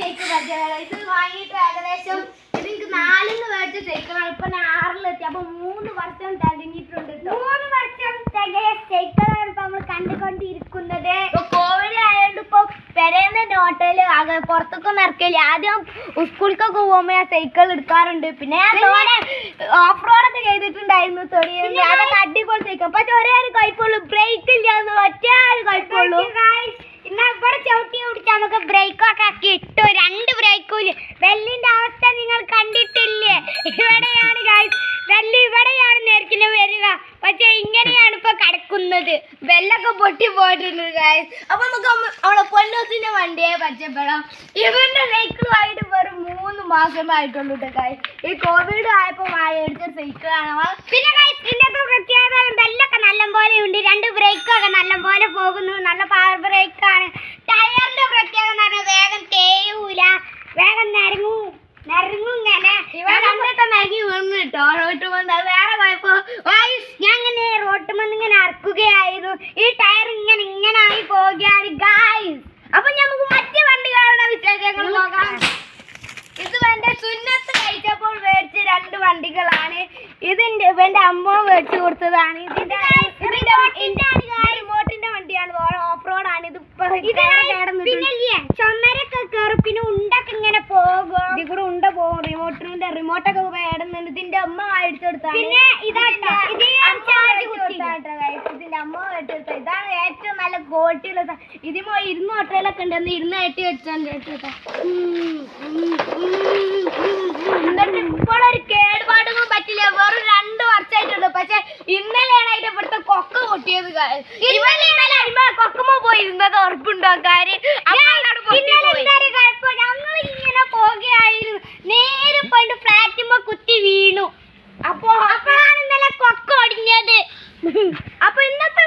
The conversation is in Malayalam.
സൈക്കിൾ പരിചയമാണ്. ഇത് വാങ്ങിയിട്ട് ഏകദേശം എനിക്ക് 4-ന് മേടിച്ച സൈക്കിളാണ്. ഇപ്പൊ 6-ലെത്തി. അപ്പൊ 3 വർഷം തികഞ്ഞിട്ടുണ്ട്. 3 വർഷം തികയ സൈക്കിളാണ് ഇപ്പൊ നമ്മൾ കണ്ടുകൊണ്ടിരിക്കുന്നത്. ഇപ്പൊ കോവിഡ് ആയതുകൊണ്ട് ഇപ്പൊ പെരേന്ന് നോട്ടയില് പുറത്തൊക്കെ ഇറക്കില്ല. ആദ്യം സ്കൂളിലേക്കൊക്കെ പോകുമ്പോ ഞാൻ സൈക്കിൾ എടുക്കാറുണ്ട്. പിന്നെ ഓഫ് റോഡൊക്കെ ചെയ്തിട്ടുണ്ടായിരുന്നു. അതൊക്കെ അടിപൊളി സൈക്കിൾ. പക്ഷെ ഒരേ ഒരു കുഴപ്പമുള്ളൂ, ബ്രേക്ക് ഇല്ലാന്ന് ഒറ്റ ഒരു കുഴപ്പമുള്ളൂ. ഇന്നാ ഇവിടെ ചവിട്ടി പിടിച്ചാൽ നമുക്ക് ബ്രേക്കൊക്കെ ആക്കി ഇട്ടു. 2 ബ്രേക്കും ഇല്ല. വെല്ലിന്റെ അവസ്ഥ നിങ്ങൾ കണ്ടിട്ടില്ലേ? ഇവിടെയാണ് ഗായ്സ്, വെല്ലി ഇവിടെയാണ് നേരത്തിന് വരിക. പക്ഷെ ഇങ്ങനെയാണ് ഇപ്പൊ കിടക്കുന്നത്. വെല്ലൊക്കെ പൊട്ടി പോയിട്ടുണ്ട് ഗായ്സ്. അപ്പൊ നമുക്ക് അവളെ പൊന്നൂസിന്റെ വണ്ടിയെ പരിചയപ്പെടാം. ഇവന്റെ സൈക്കിളുമായിട്ട് വെറും 3 മാസമായിട്ടുള്ളൂ ഗായ്സ്. ഈ കോവിഡ് ആയപ്പോ മേടിച്ച സൈക്കിളാണ്. പിന്നെ ഗായ്സ് ഇതിന്റെ പ്രത്യേകത വെല്ലൊക്കെ നല്ലപോലെ ഉണ്ട്. 2 ബ്രേക്കൊക്കെ നല്ലപോലെ പോകുന്നു. നല്ല പവർ ബ്രേക്കാണ്. ടയറിന്റെ പ്രത്യേകത എന്ന് പറഞ്ഞാൽ വേഗം തേയൂല, വേഗം നരങ്ങും ഇങ്ങനെ. ഇവരൊക്കെ നരങ്ങി വീണ് കേട്ടോ റോട്ടുമെന്ന്. വേറെ കുഴപ്പം ഞാൻ ഇങ്ങനെ റോട്ടുമെന്ന് ഇങ്ങനെ അറക്കുകയായിരുന്നു. ഈ ടയർ ഇങ്ങനെ ആയി പോവുകയാണ് ഗായ്സ്. അപ്പൊ നമുക്ക് മറ്റു വണ്ടികളുടെ വിശേഷങ്ങൾ നോക്കാം. ഇത് എന്റെ സുന്നത്ത് കഴിച്ചപ്പോൾ മേടിച്ച 2 വണ്ടികളാണ്. ഇതിന്റെ ഇവന്റെ അമ്മ മേടിച്ചു കൊടുത്തതാണ്. ഇതിന്റെ റിമോട്ടിന്റെ വണ്ടിയാണ്. ഓഫ് റോഡ് ആണ്. ഇത് ചുമരൊക്കെ കയറും. പിന്നെ ഉണ്ടൊക്കെ ഇങ്ങനെ പോകും. ഇതിൽ കൂടെ ഉണ്ട പോകും. റിമോട്ടൊക്കെ പേടുന്നുണ്ട്. ഇതിന്റെ അമ്മ മേടിച്ചു കൊടുത്താണ്. പിന്നെ ഇതിന്റെ അമ്മ മേടിച്ചു കൊടുത്ത. ഇതാണ് ഏറ്റവും നല്ല ക്വാളിറ്റിയുള്ള. ഇതിമോ 200 ഓട്ടോയിലൊക്കെ ഉണ്ടെന്ന് 280 വെച്ചിട്ടുണ്ട്. എന്നിട്ട് ഇപ്പോഴൊരു കേടുപാടൊന്നും പറ്റില്ല. വെറും 2 വർഷമായിട്ടുള്ളൂ. പക്ഷെ ഇന്നലെയാണ് അതിന്റെ ഇവിടുത്തെ കൊക്ക പൊട്ടിയത്. കൊക്കുമ്പോ പോയിരുന്നത് ഉറപ്പുണ്ടോ കാര്യം? ഞങ്ങൾ ഇങ്ങനെ പോകുകയായിരുന്നു. നേരെ പോയിട്ട് ഫ്ലാറ്റുമ്പോ കുത്തി വീണു. അപ്പോഴാണ് ഇന്നലെ കൊക്ക ഒടിഞ്ഞത്. അപ്പൊ ഇന്നത്തെ